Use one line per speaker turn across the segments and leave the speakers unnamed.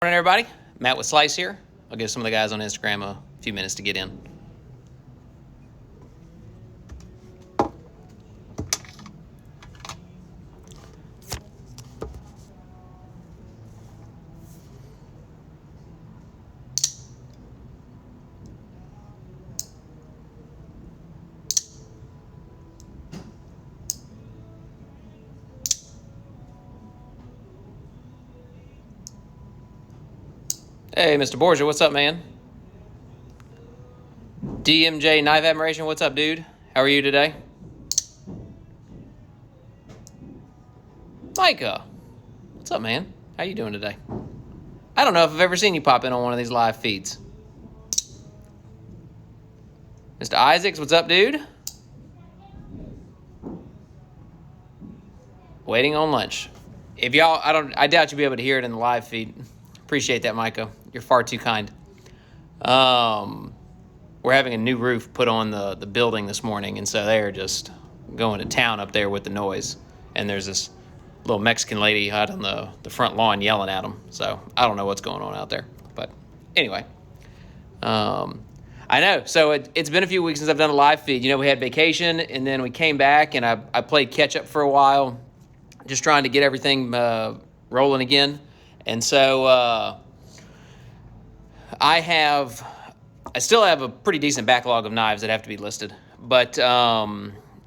Morning, everybody. Matt with Slice here. I'll give some of the guys on Instagram a few minutes to get in. Hey, Mr. Borgia, what's up, man? DMJ Knife Admiration, what's up, dude? How are you today? Micah, what's up, man? How you doing today? I don't know if I've ever seen you pop in on one of these live feeds. Mr. Isaacs, what's up, dude? Waiting on lunch. If y'all, I doubt you'll be able to hear it in the live feed. Appreciate that, Micah. You're far too kind. We're having a new roof put on the building this morning, and so they're just going to town up there with the noise. And there's this little Mexican lady out on the front lawn yelling at them. So I don't know what's going on out there. But anyway, I know. So it's been a few weeks since I've done a live feed. You know, we had vacation, and then we came back, and I played catch-up for a while, just trying to get everything rolling again. And so I still have a pretty decent backlog of knives that have to be listed. But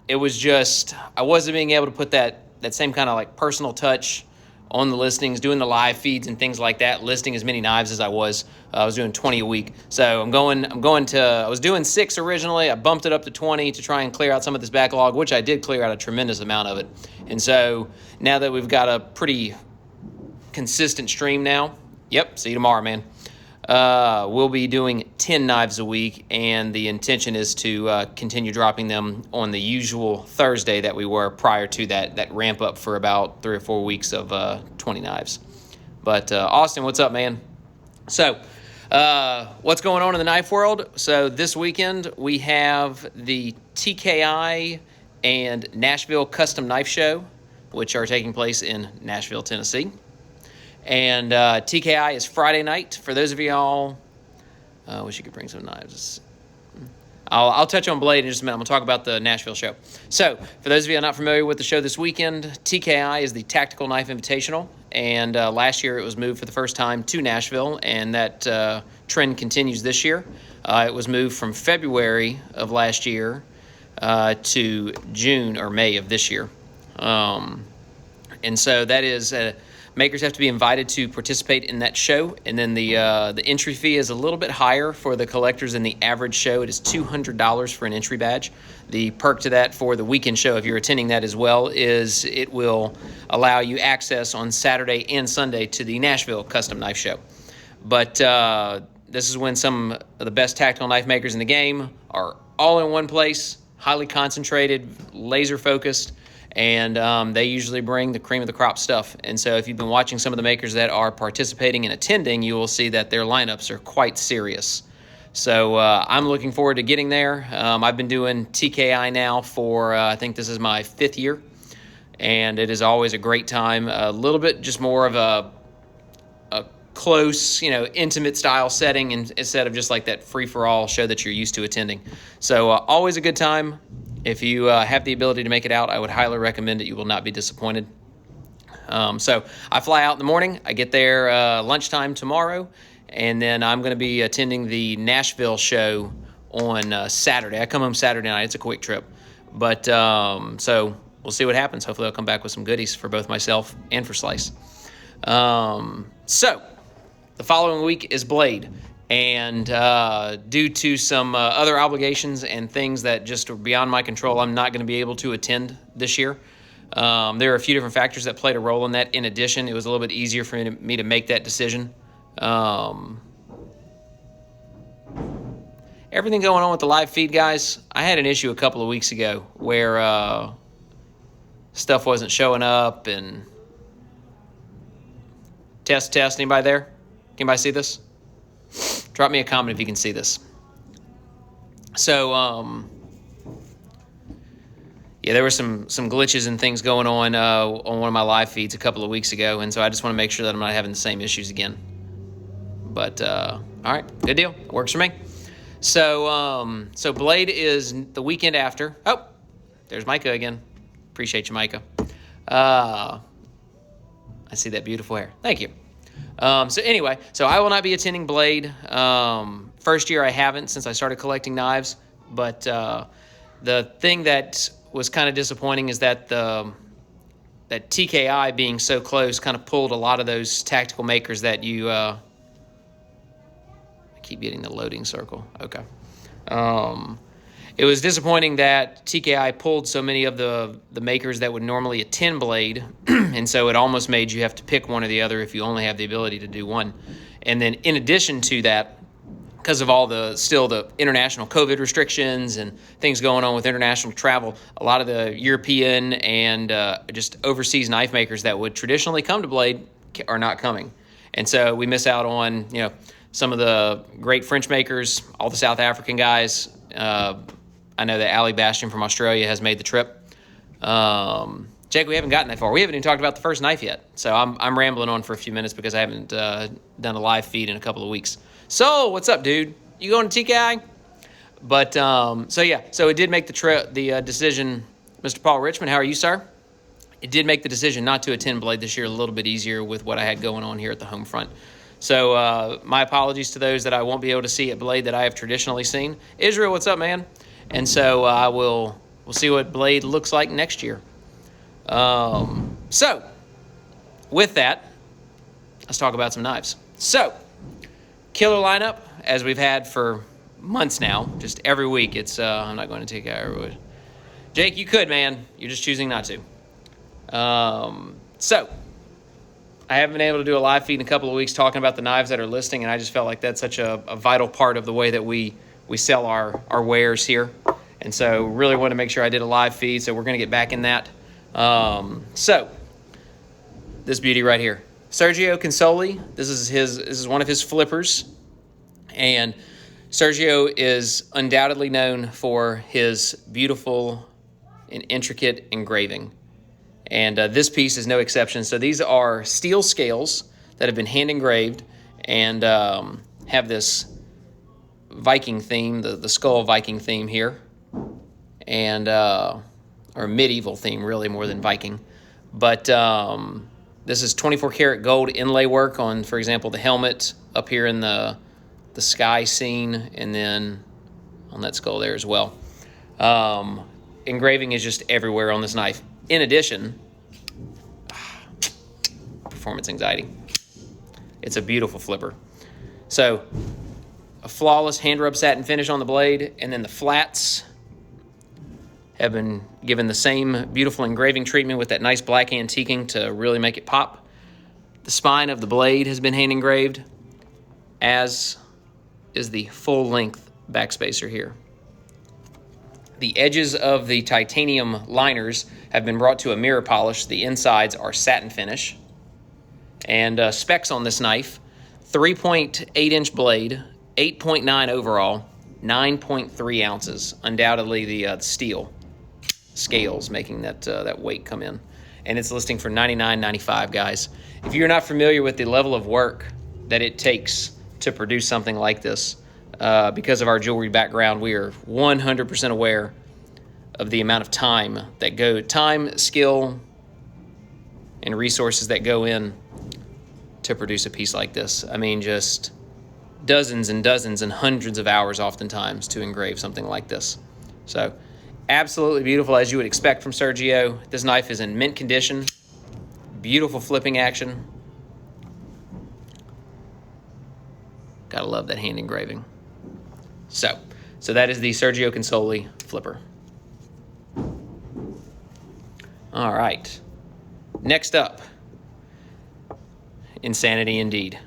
it was just, I wasn't being able to put that same kind of like personal touch on the listings, doing the live feeds and things like that, listing as many knives as I was. I was doing 20 a week. So I was doing 6 originally. I bumped it up to 20 to try and clear out some of this backlog, which I did clear out a tremendous amount of it. And so now that we've got a pretty consistent stream now, yep, see you tomorrow, man. We'll be doing 10 knives a week, and the intention is to continue dropping them on the usual Thursday that we were prior to that ramp up for about 3 or 4 weeks of 20 knives. But Austin, what's up, man? So what's going on in the knife world? So this weekend we have the TKI and Nashville Custom Knife Show, which are taking place in Nashville, Tennessee. And TKI is Friday night. For those of y'all, I wish you could bring some knives. I'll touch on Blade in just a minute. I'm going to talk about the Nashville show. So, for those of you not familiar with the show this weekend, TKI is the Tactical Knife Invitational. And last year it was moved for the first time to Nashville, and that trend continues this year. It was moved from February of last year to June or May of this year. And so that is... makers have to be invited to participate in that show, and then the entry fee is a little bit higher for the collectors than the average show. It is $200 for an entry badge. The perk to that for the weekend show, if you're attending that as well, is it will allow you access on Saturday and Sunday to the Nashville Custom Knife Show. But this is when some of the best tactical knife makers in the game are all in one place, highly concentrated, laser focused. And they usually bring the cream of the crop stuff. And so if you've been watching some of the makers that are participating and attending, you will see that their lineups are quite serious. So I'm looking forward to getting there. I've been doing TKI now for, I think this is my 5th year. And it is always a great time. A little bit just more of a close, intimate style setting instead of just like that free-for-all show that you're used to attending. So always a good time. If you have the ability to make it out, I would highly recommend it. You will not be disappointed. So I fly out in the morning. I get there lunchtime tomorrow, and then I'm going to be attending the Nashville show on Saturday. I come home Saturday night. It's a quick trip. But so we'll see what happens. Hopefully I'll come back with some goodies for both myself and for Slice. So the following week is Blade. And due to some other obligations and things that just are beyond my control, I'm not going to be able to attend this year. There are a few different factors that played a role in that. In addition, it was a little bit easier for me to make that decision. Everything going on with the live feed, guys, I had an issue a couple of weeks ago where stuff wasn't showing up and... Test. Anybody there? Can anybody see this? Drop me a comment if you can see this. So, yeah, there were some glitches and things going on one of my live feeds a couple of weeks ago, and so I just want to make sure that I'm not having the same issues again. But all right, good deal. Works for me. So Blade is the weekend after. Oh, there's Micah again. Appreciate you, Micah. I see that beautiful hair. Thank you. So anyway, so I will not be attending Blade. First year I haven't since I started collecting knives. But the thing that was kind of disappointing is that that TKI being so close kind of pulled a lot of those tactical makers that you... I keep getting the loading circle. Okay. It was disappointing that TKI pulled so many of the makers that would normally attend Blade, and so it almost made you have to pick one or the other if you only have the ability to do one. And then in addition to that, because of all the international COVID restrictions and things going on with international travel, a lot of the European and just overseas knife makers that would traditionally come to Blade are not coming. And so we miss out on, some of the great French makers, all the South African guys. I know that Ali Bastion from Australia has made the trip. Jake, we haven't gotten that far. We haven't even talked about the first knife yet. So I'm rambling on for a few minutes because I haven't done a live feed in a couple of weeks. So what's up, dude? You going to TKI? But so it did make the decision. Mr. Paul Richmond, how are you, sir? It did make the decision not to attend Blade this year a little bit easier with what I had going on here at the home front. So my apologies to those that I won't be able to see at Blade that I have traditionally seen. Israel, what's up, man? And so we'll see what Blade looks like next year. So with that, let's talk about some knives. So killer lineup as we've had for months now. Just every week it's I'm not going to take out everyone. Jake, you could, man. You're just choosing not to. So I haven't been able to do a live feed in a couple of weeks talking about the knives that are listing, and I just felt like that's such a vital part of the way that we sell our wares here. And so really want to make sure I did a live feed, so we're going to get back in that. So this beauty right here, Sergio Console. This is one of his flippers, and Sergio is undoubtedly known for his beautiful and intricate engraving. And this piece is no exception. So these are steel scales that have been hand engraved and have this Viking theme, the skull Viking theme here, and or medieval theme really more than Viking. But this is 24 karat gold inlay work on, for example, the helmet up here in the sky scene, and then on that skull there as well. Engraving is just everywhere on this knife. In addition, performance anxiety. It's a beautiful flipper. So a flawless hand rub satin finish on the blade, and then the flats have been given the same beautiful engraving treatment with that nice black antiquing to really make it pop. The spine of the blade has been hand engraved, as is the full length backspacer here. The edges of the titanium liners have been brought to a mirror polish. The insides are satin finish. And specs on this knife, 3.8-inch blade, 8.9 overall, 9.3 ounces. Undoubtedly the steel scales making that weight come in. And it's listing for $99.95, guys. If you're not familiar with the level of work that it takes to produce something like this, because of our jewelry background, we are 100% aware of the amount of time, skill, and resources that go in to produce a piece like this. I mean, just dozens and dozens and hundreds of hours oftentimes to engrave something like this. So absolutely beautiful, as you would expect from Sergio. This knife is in mint condition. Beautiful flipping action. Gotta love that hand engraving. So that is the Sergio Console flipper. All right. Next up, insanity indeed.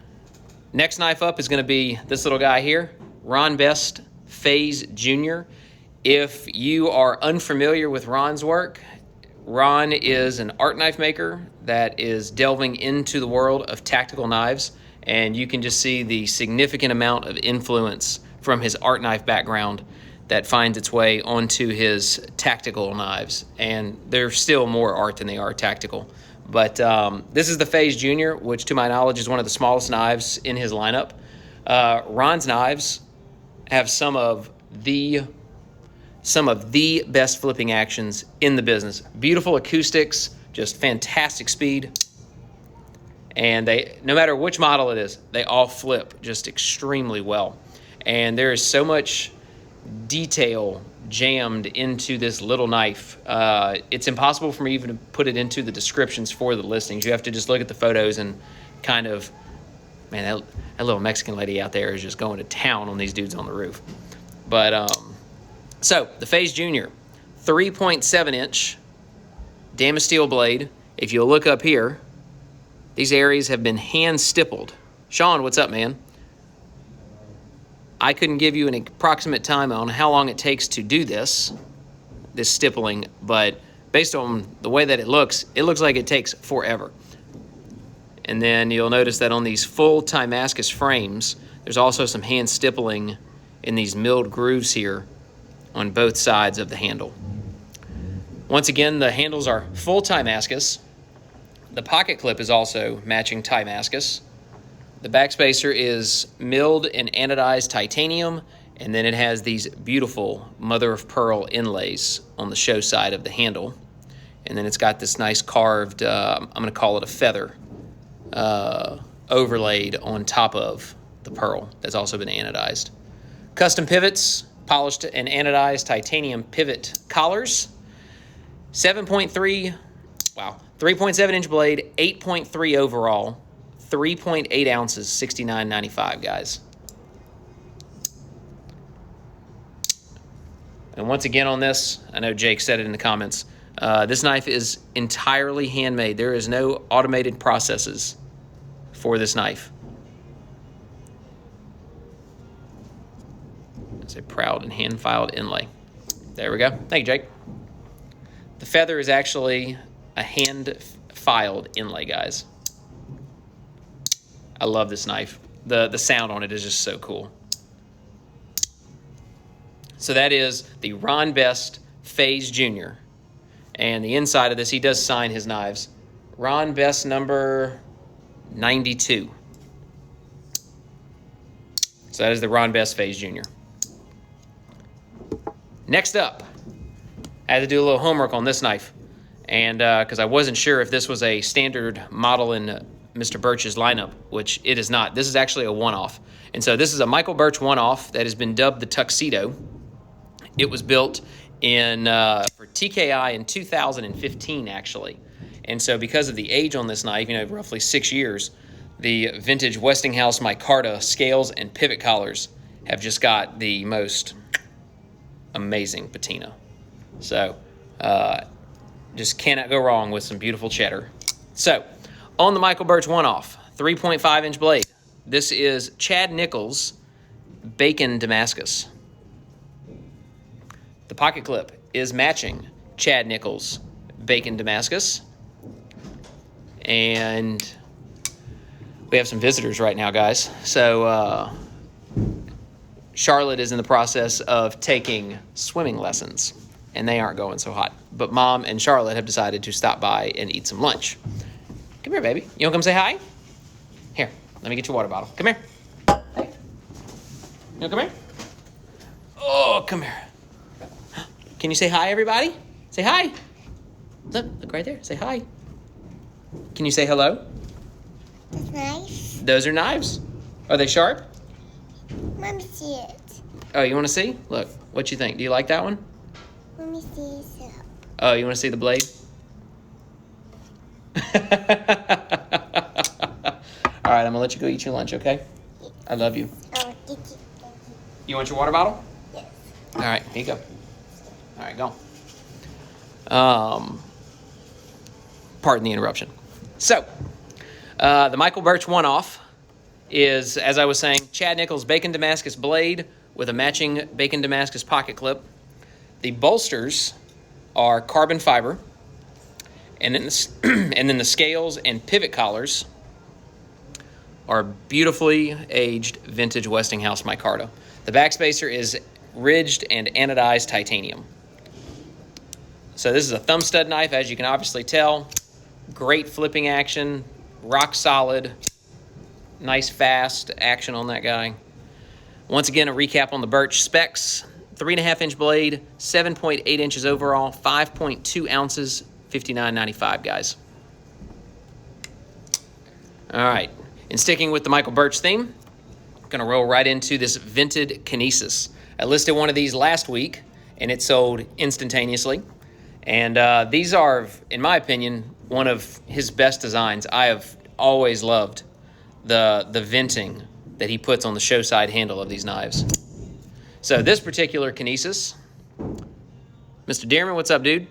Next knife up is going to be this little guy here, Ron Best Phase Jr. If you are unfamiliar with Ron's work, Ron is an art knife maker that is delving into the world of tactical knives, and you can just see the significant amount of influence from his art knife background that finds its way onto his tactical knives. And they're still more art than they are tactical. But this is the Phase Junior, which to my knowledge is one of the smallest knives in his lineup. Ron's knives have some of the best flipping actions in the business. Beautiful acoustics, just fantastic speed. And they, no matter which model it is, they all flip just extremely well. And there is so much detail jammed into this little knife. It's impossible for me even to put it into the descriptions for the listings. You have to just look at the photos and kind of, man, that little Mexican lady out there is just going to town on these dudes on the roof. But so the Phase Junior, 3.7 inch Damascene steel blade. If you'll look up here, these areas have been hand stippled. Sean, what's up, man? I couldn't give you an approximate time on how long it takes to do this stippling, but based on the way that it looks like it takes forever. And then you'll notice that on these full Timascus frames, there's also some hand stippling in these milled grooves here on both sides of the handle. Once again, the handles are full Timascus. The pocket clip is also matching Timascus. The backspacer is milled and anodized titanium, and then it has these beautiful mother of pearl inlays on the show side of the handle. And then it's got this nice carved, I'm going to call it a feather, overlaid on top of the pearl that's also been anodized. Custom pivots, polished and anodized titanium pivot collars. 3.7 inch blade, 8.3 overall, 3.8 ounces, $69.95, guys. And once again on this, I know Jake said it in the comments, this knife is entirely handmade. There is no automated processes for this knife. It's a proud and hand-filed inlay. There we go. Thank you, Jake. The feather is actually a hand-filed inlay, guys. I love this knife. The sound on it is just so cool. So that is the Ron Best Phase Junior. And the inside of this, he does sign his knives. Ron Best number 92. So that is the Ron Best Phase Junior. Next up, I had to do a little homework on this knife. And because I wasn't sure if this was a standard model in Mr. Birch's lineup, which it is not. This is actually a one-off. And so this is a Michael Birch one-off that has been dubbed the Tuxedo. It was built in for TKI in 2015, actually. And so because of the age on this knife, roughly 6 years, the vintage Westinghouse micarta scales and pivot collars have just got the most amazing patina. So just cannot go wrong with some beautiful cheddar. So on the Michael Birch one-off, 3.5 inch blade. This is Chad Nichols Bacon Damascus. The pocket clip is matching Chad Nichols Bacon Damascus. And we have some visitors right now, guys. So Charlotte is in the process of taking swimming lessons, and they aren't going so hot. But Mom and Charlotte have decided to stop by and eat some lunch. Come here, baby. You want to come say hi? Here, let me get your water bottle. Come here. Hey. You want to come here? Oh, come here. Can you say hi, everybody? Say hi. Look right there. Say hi. Can you say hello?
That's nice.
Those are knives. Are they sharp?
Let me see it.
Oh, you want to see? Look, what you think? Do you like that one?
Let me see it.
Oh, you want to see the blade? All right, I'm going to let you go eat your lunch, okay? I love you.
Oh, get you.
You want your water bottle?
Yes.
All right, here you go. All right, go. Pardon the interruption. So, the Michael Birch one-off is, as I was saying, Chad Nichols Bacon Damascus blade with a matching Bacon Damascus pocket clip. The bolsters are carbon fiber, and then the scales and pivot collars are beautifully aged vintage Westinghouse micarta. The backspacer is ridged and anodized titanium. So this is a thumb stud knife, as you can obviously tell. Great flipping action, rock solid, Nice fast action on that guy. Once again, a recap on the Birch specs. 3.5-inch blade, 7.8 inches overall, 5.2 ounces, $59.95, guys. All right, and sticking with the Michael Birch theme, I'm gonna roll right into this Vented Kinesis. I listed one of these last week, and it sold instantaneously. And these are, in my opinion, one of his best designs. I have always loved the venting that he puts on the show side handle of these knives. So this particular Kinesis, Mr. Dearman, what's up, dude?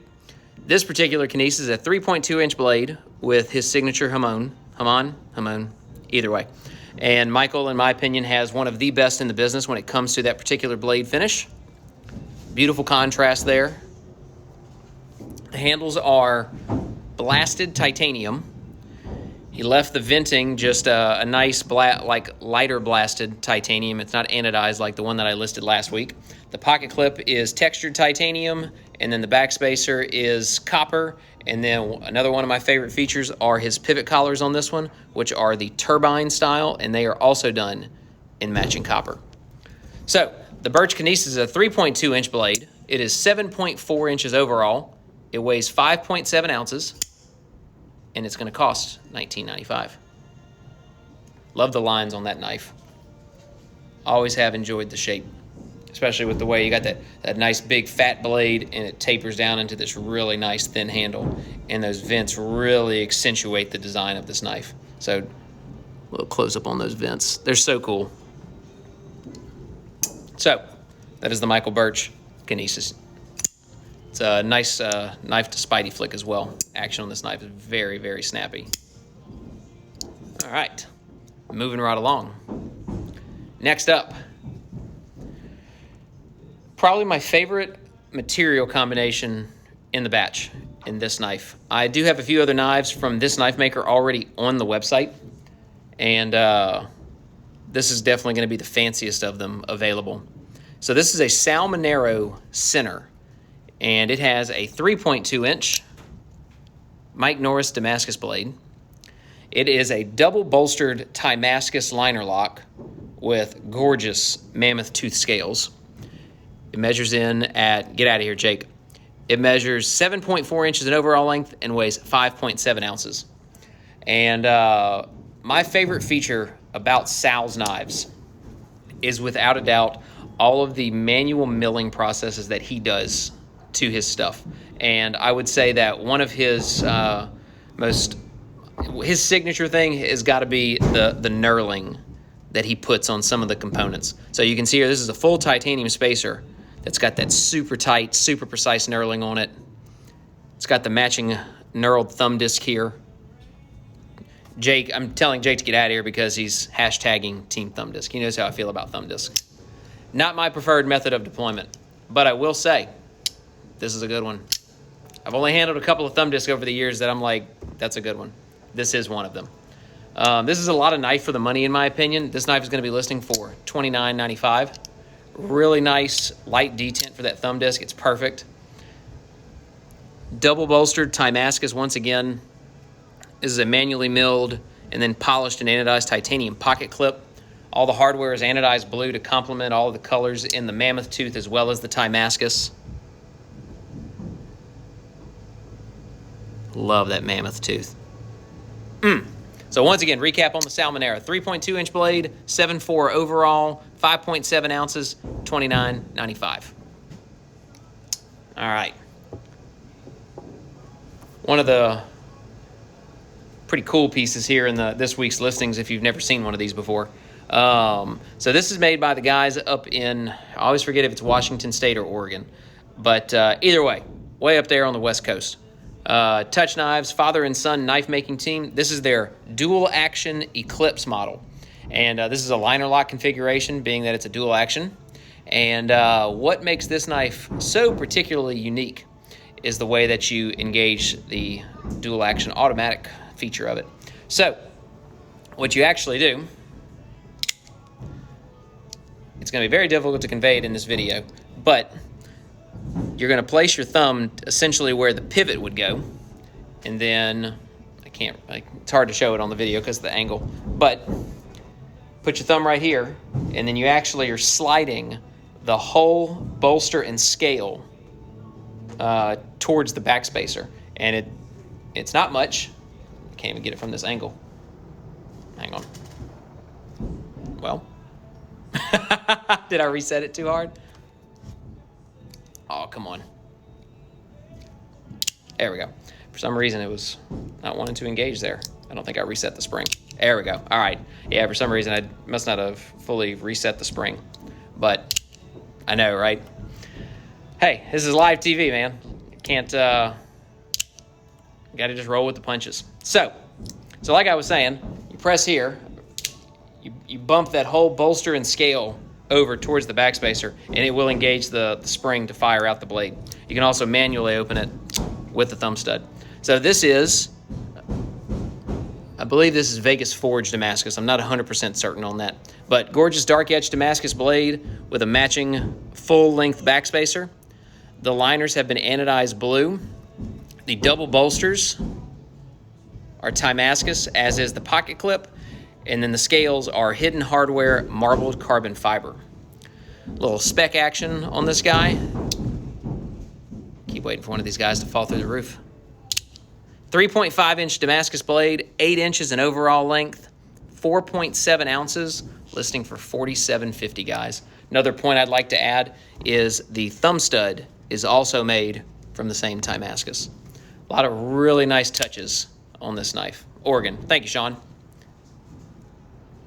This particular Kinesis is a 3.2-inch blade with his signature Hamon, either way. And Michael, in my opinion, has one of the best in the business when it comes to that particular blade finish. Beautiful contrast there. The handles are blasted titanium. He left the venting just a nice lighter blasted titanium. It's not anodized like the one that I listed last week. The pocket clip is textured titanium, and then the backspacer is copper. And then another one of my favorite features are his pivot collars on this one, which are the turbine style, and they are also done in matching copper. So the Birch Kinesis is a 3.2-inch blade. It is 7.4 inches overall. It weighs 5.7 ounces. And it's going to cost $19.95. Love the lines on that knife. Always have enjoyed the shape, especially with the way you got that nice big fat blade and it tapers down into this really nice thin handle. And those vents really accentuate the design of this knife. So a little close up on those vents. They're so cool. So that is the Michael Birch Kinesis. It's a nice knife to Spidey flick as well. Action on this knife is very, very snappy. All right, moving right along. Next up, probably my favorite material combination in the batch in this knife. I do have a few other knives from this knife maker already on the website, and this is definitely going to be the fanciest of them available. So this is a Salmonero Center. And it has a 3.2-inch Mike Norris Damascus blade. It is a double-bolstered Timascus liner lock with gorgeous mammoth tooth scales. It measures in at, get out of here, Jake. It measures 7.4 inches in overall length and weighs 5.7 ounces. And my favorite feature about Salz knives is, without a doubt, all of the manual milling processes that he does to his stuff. And I would say that one of his his signature thing has got to be the knurling that he puts on some of the components. So you can see here, this is a full titanium spacer that's got that super tight, super precise knurling on it. It's got the matching knurled thumb disc here. Jake, I'm telling Jake to get out of here because he's hashtagging Team Thumb Disc. He knows how I feel about thumb disc. Not my preferred method of deployment, but I will say, this is a good one. I've only handled a couple of thumb discs over the years that I'm like, that's a good one. This is one of them. This is a lot of knife for the money, in my opinion. This knife is going to be listing for $29.95. Really nice light detent for that thumb disc. It's perfect. Double bolstered Timascus once again. This is a manually milled and then polished and anodized titanium pocket clip. All the hardware is anodized blue to complement all of the colors in the mammoth tooth as well as the Timascus. Love that mammoth tooth. So once again, recap on the Salmonero. 3.2-inch blade, 7.4 overall, 5.7 ounces, $29.95. All right. One of the pretty cool pieces here in this week's listings, if you've never seen one of these before. So this is made by the guys up in, I always forget if it's Washington State or Oregon, but either way up there on the West Coast. Touch Knives, father and son knife making team. This is their dual action Eclipse model. And this is a liner lock configuration, being that it's a dual action. And what makes this knife so particularly unique is the way that you engage the dual action automatic feature of it. So what you actually do, it's going to be very difficult to convey it in this video, but you're going to place your thumb essentially where the pivot would go, and then it's hard to show it on the video because of the angle, but put your thumb right here, and then you actually are sliding the whole bolster and scale towards the backspacer. And it's not much. I can't even get it from this angle. Hang on. Well, did I reset it too hard? Oh, come on. There we go. For some reason, it was not wanting to engage there. I don't think I reset the spring. There we go. All right. Yeah, for some reason, I must not have fully reset the spring. But I know, right? Hey, this is live TV, man. Can't, got to just roll with the punches. So like I was saying, you press here, you bump that whole bolster and scale over towards the backspacer, and it will engage the spring to fire out the blade. You can also manually open it with the thumb stud. So this is, I believe this is Vegas Forged Damascus. I'm not 100% certain on that. But gorgeous dark edge Damascus blade with a matching full-length backspacer. The liners have been anodized blue. The double bolsters are Damascus, as is the pocket clip. And then the scales are hidden hardware marbled carbon fiber. Little spec action on this guy. Keep waiting for one of these guys to fall through the roof. 3.5-inch Damascus blade, 8 inches in overall length, 4.7 ounces, listing for $47.50, guys. Another point I'd like to add is the thumb stud is also made from the same Damascus. A lot of really nice touches on this knife. Oregon. Thank you, Sean.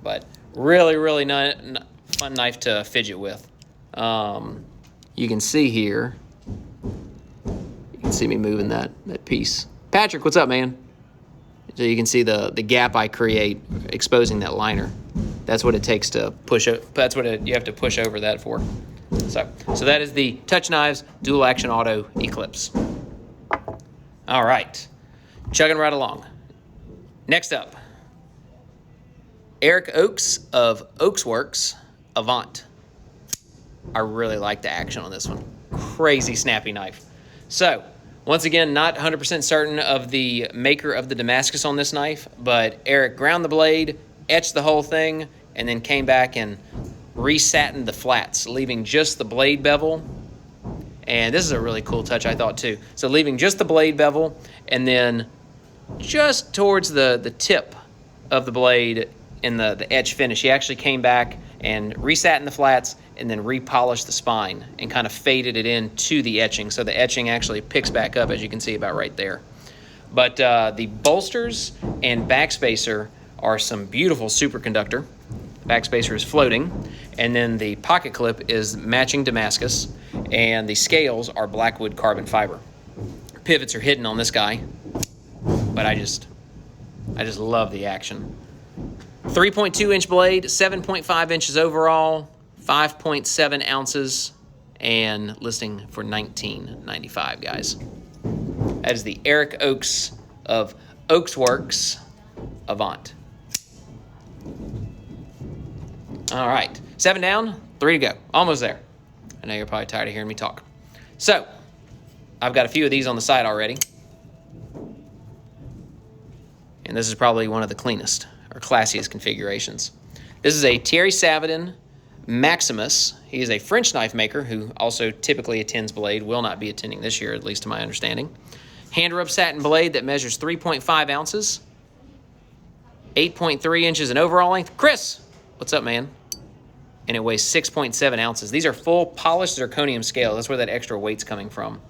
But really, really fun knife to fidget with. You can see here, you can see me moving that piece. Patrick, what's up, man? So you can see the gap I create exposing that liner. That's what it takes to push it. That's what you have to push over that for. So that is the Touch Knives Dual Action Auto Eclipse. All right, chugging right along. Next up, Eric Oakes of Oakes Works Avant. I really like the action on this one. Crazy snappy knife. So, once again, not 100% certain of the maker of the Damascus on this knife, but Eric ground the blade, etched the whole thing, and then came back and resatined the flats, leaving just the blade bevel. And this is a really cool touch, I thought, too. So leaving just the blade bevel, and then just towards the tip of the blade in the etch finish, he actually came back and resatined the flats and then repolished the spine and kind of faded it into the etching. So the etching actually picks back up, as you can see about right there. But the bolsters and backspacer are some beautiful superconductor. Backspacer is floating. And then the pocket clip is matching Damascus. And the scales are Blackwood carbon fiber. Pivots are hidden on this guy. But I just love the action. 3.2-inch blade, 7.5 inches overall, 5.7 ounces, and listing for $19.95, guys. That is the Eric Oakes of Oakes Works Avant. All right, 7 down, 3 to go. Almost there. I know you're probably tired of hearing me talk. So, I've got a few of these on the side already. And this is probably one of the cleanest or classiest configurations. This is a Thierry Savadin Maximus. He is a French knife maker who also typically attends blade, will not be attending this year, at least to my understanding. Hand rub satin blade that measures 3.5 ounces, 8.3 inches in overall length. Chris, what's up, man? And it weighs 6.7 ounces. These are full polished zirconium scale. That's where that extra weight's coming from.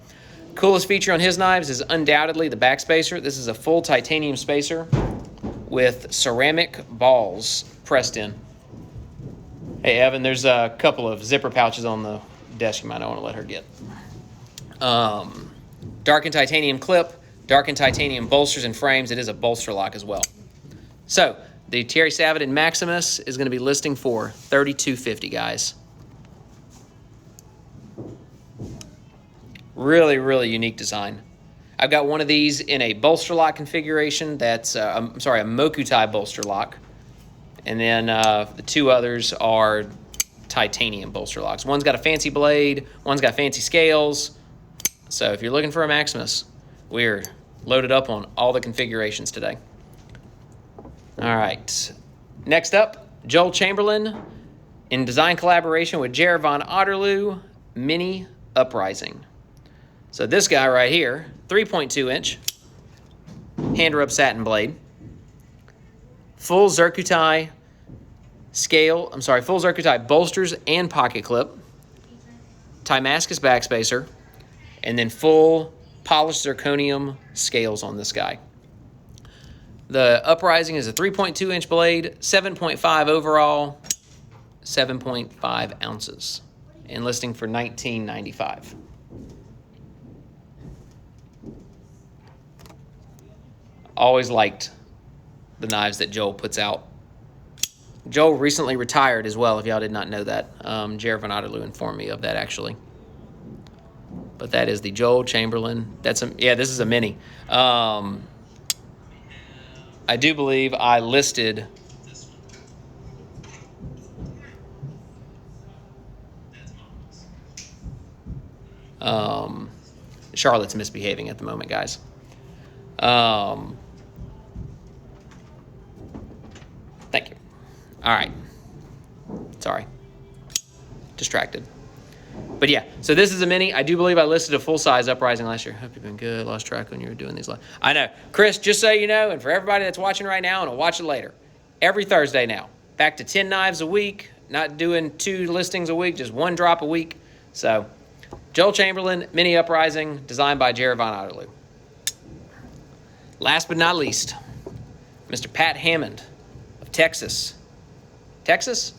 Coolest feature on his knives is undoubtedly the backspacer. This is a full titanium spacer with ceramic balls pressed in. Hey, Evan, there's a couple of zipper pouches on the desk you might not want to let her get. Darkened titanium clip, darkened titanium bolsters and frames. It is a bolster lock as well. So, the Thierry Savadin Maximus is going to be listing for $32.50, guys. Really, really unique design. I've got one of these in a bolster lock configuration. That's, a Mokutai bolster lock. And then the two others are titanium bolster locks. One's got a fancy blade. One's got fancy scales. So if you're looking for a Maximus, we're loaded up on all the configurations today. All right. Next up, Joel Chamberlain, in design collaboration with Jared Von Otterloo, Mini Uprising. So this guy right here, 3.2 inch, hand rub satin blade, full Zircuti full Zircuti bolsters and pocket clip, Timascus backspacer, and then full polished zirconium scales on this guy. The Uprising is a 3.2 inch blade, 7.5 overall, 7.5 ounces, and listing for $19.95. Always liked the knives that Joel puts out. Joel recently retired as well, if y'all did not know that. Jared Von Otterloo informed me of that, actually. But that is the Joel Chamberlain. This is a mini. I do believe I listed Charlotte's misbehaving at the moment, guys. Thank you. All right. Sorry. Distracted. But yeah, so this is a mini. I do believe I listed a full-size Uprising last year. Hope you've been good. Lost track when you were doing these live. I know. Chris, just so you know, and for everybody that's watching right now and will watch it later, every Thursday now, back to 10 knives a week, not doing 2 listings a week, just 1 drop a week. So, Joel Chamberlain, Mini Uprising, designed by Jared Von Otterloo. Last but not least, Mr. Pat Hammond of Texas. Texas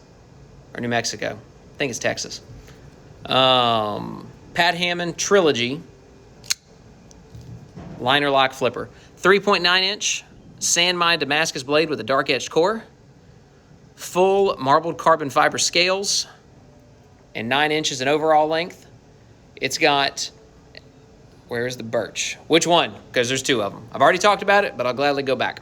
or New Mexico? I think it's Texas. Pat Hammond Trilogy liner lock flipper. 3.9 inch sand-mined Damascus blade with a dark edged core. Full marbled carbon fiber scales. And 9 inches in overall length. It's got, where's the birch? Which one? Because there's 2 of them. I've already talked about it, but I'll gladly go back.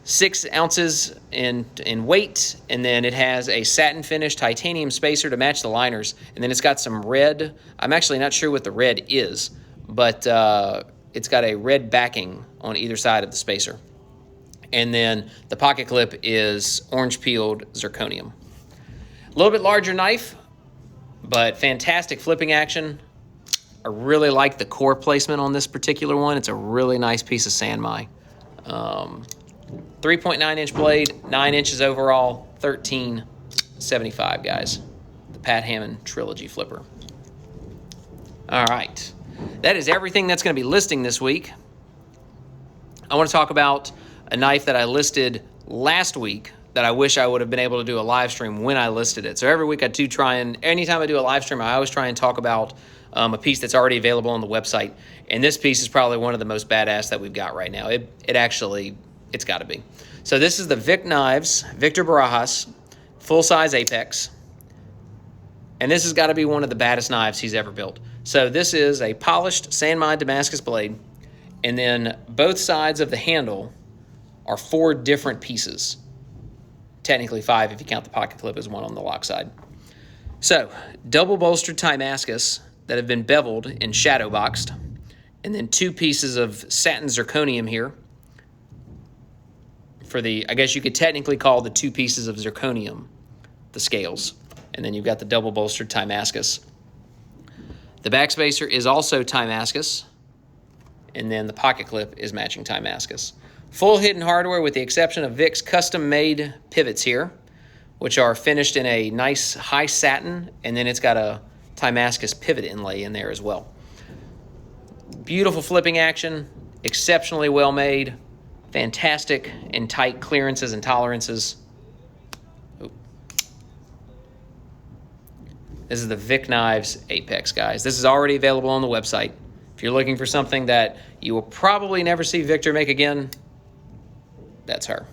6 ounces in weight, and then it has a satin finish titanium spacer to match the liners, and then it's got some red. I'm actually not sure what the red is, but it's got a red backing on either side of the spacer. And then the pocket clip is orange peeled zirconium. A little bit larger knife, but fantastic flipping action. I really like the core placement on this particular one. It's a really nice piece of Sanmai. 3.9 inch blade, 9 inches overall, $13.75, guys. The Pat Hammond Trilogy Flipper. All right. That is everything that's going to be listing this week. I want to talk about a knife that I listed last week that I wish I would have been able to do a live stream when I listed it. So every week I do try and, anytime I do a live stream, I always try and talk about a piece that's already available on the website. And this piece is probably one of the most badass that we've got right now. It's got to be. So this is the Vic Knives, Victor Barajas, full-size Apex. And this has got to be one of the baddest knives he's ever built. So this is a polished sand-mined Damascus blade. And then both sides of the handle are 4 different pieces. Technically 5 if you count the pocket clip as one on the lock side. So, double bolstered Timascus that have been beveled and shadow boxed. And then 2 pieces of satin zirconium here. For the, I guess you could technically call the 2 pieces of zirconium the scales. And then you've got the double bolstered Timascus. The backspacer is also Timascus. And then the pocket clip is matching Timascus. Full hidden hardware with the exception of Vic's custom-made pivots here, which are finished in a nice high satin, and then it's got a Timascus pivot inlay in there as well. Beautiful flipping action, exceptionally well made, fantastic and tight clearances and tolerances. Oop. This is the Vic Knives Apex, guys. This is already available on the website. If you're looking for something that you will probably never see Victor make again, that's her.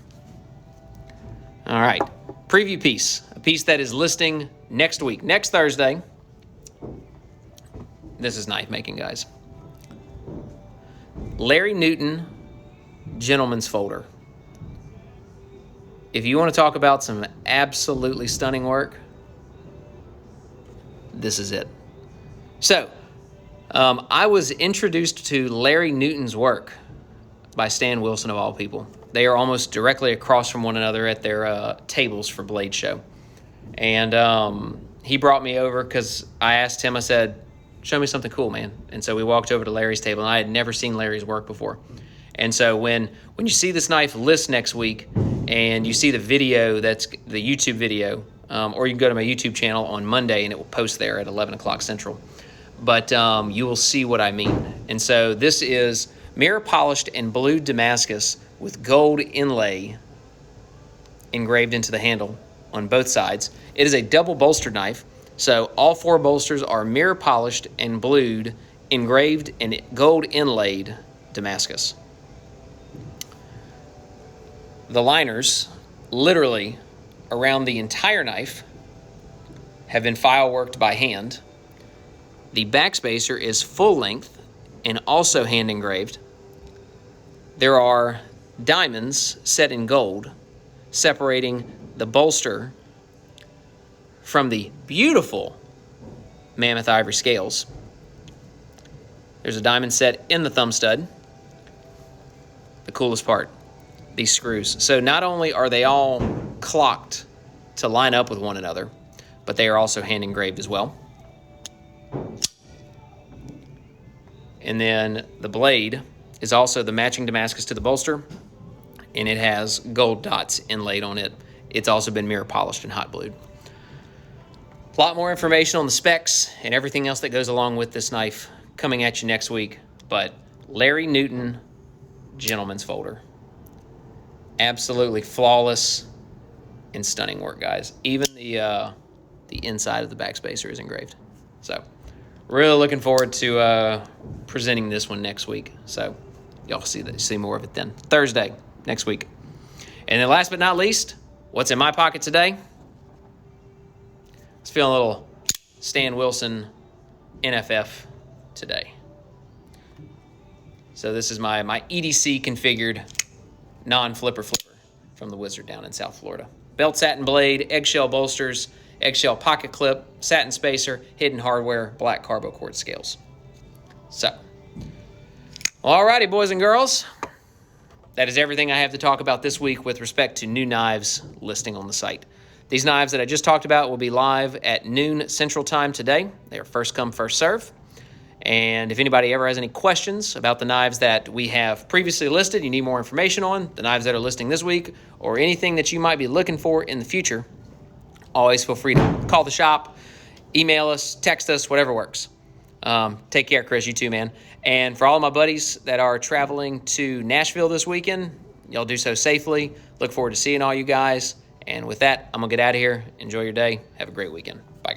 All right, preview piece, a piece that is listing next week, next Thursday. This is knife making, guys. Larry Newton Gentleman's Folder. If you want to talk about some absolutely stunning work, this is it. So, I was introduced to Larry Newton's work by Stan Wilson, of all people. They are almost directly across from one another at their tables for Blade Show. And he brought me over because I asked him, I said, show me something cool, man. And so we walked over to Larry's table, and I had never seen Larry's work before. And so when you see this knife list next week and you see the video, that's the YouTube video, or you can go to my YouTube channel on Monday and it will post there at 11 o'clock Central. But you will see what I mean. And so this is mirror polished and blued Damascus with gold inlay engraved into the handle on both sides. It is a double bolstered knife. So all 4 bolsters are mirror polished and blued, engraved and gold inlaid Damascus. The liners, literally around the entire knife, have been file worked by hand. The backspacer is full length and also hand engraved. There are diamonds set in gold separating the bolster from the beautiful mammoth ivory scales. There's a diamond set in the thumb stud. The coolest part, these screws. So not only are they all clocked to line up with one another, but they are also hand engraved as well. And then the blade is also the matching Damascus to the bolster, and it has gold dots inlaid on it. It's also been mirror polished and hot blued. A lot more information on the specs and everything else that goes along with this knife coming at you next week. But Larry Newton gentleman's folder. Absolutely flawless and stunning work, guys. Even the inside of the backspacer is engraved. So really looking forward to presenting this one next week. So y'all see more of it then. Thursday next week. And then last but not least, what's in my pocket today? I was feeling a little Stan Wilson NFF today. So this is my EDC configured non-flipper from the Wizard down in South Florida. Belt satin blade, eggshell bolsters, eggshell pocket clip, satin spacer, hidden hardware, black carbo cord scales. So, alrighty, boys and girls. That is everything I have to talk about this week with respect to new knives listing on the site. These knives that I just talked about will be live at noon Central Time today. They are first come, first serve. And if anybody ever has any questions about the knives that we have previously listed, you need more information on, the knives that are listing this week, or anything that you might be looking for in the future, always feel free to call the shop, email us, text us, whatever works. Take care, Chris. You too, man. And for all of my buddies that are traveling to Nashville this weekend, y'all do so safely. Look forward to seeing all you guys. And with that, I'm going to get out of here. Enjoy your day. Have a great weekend. Bye.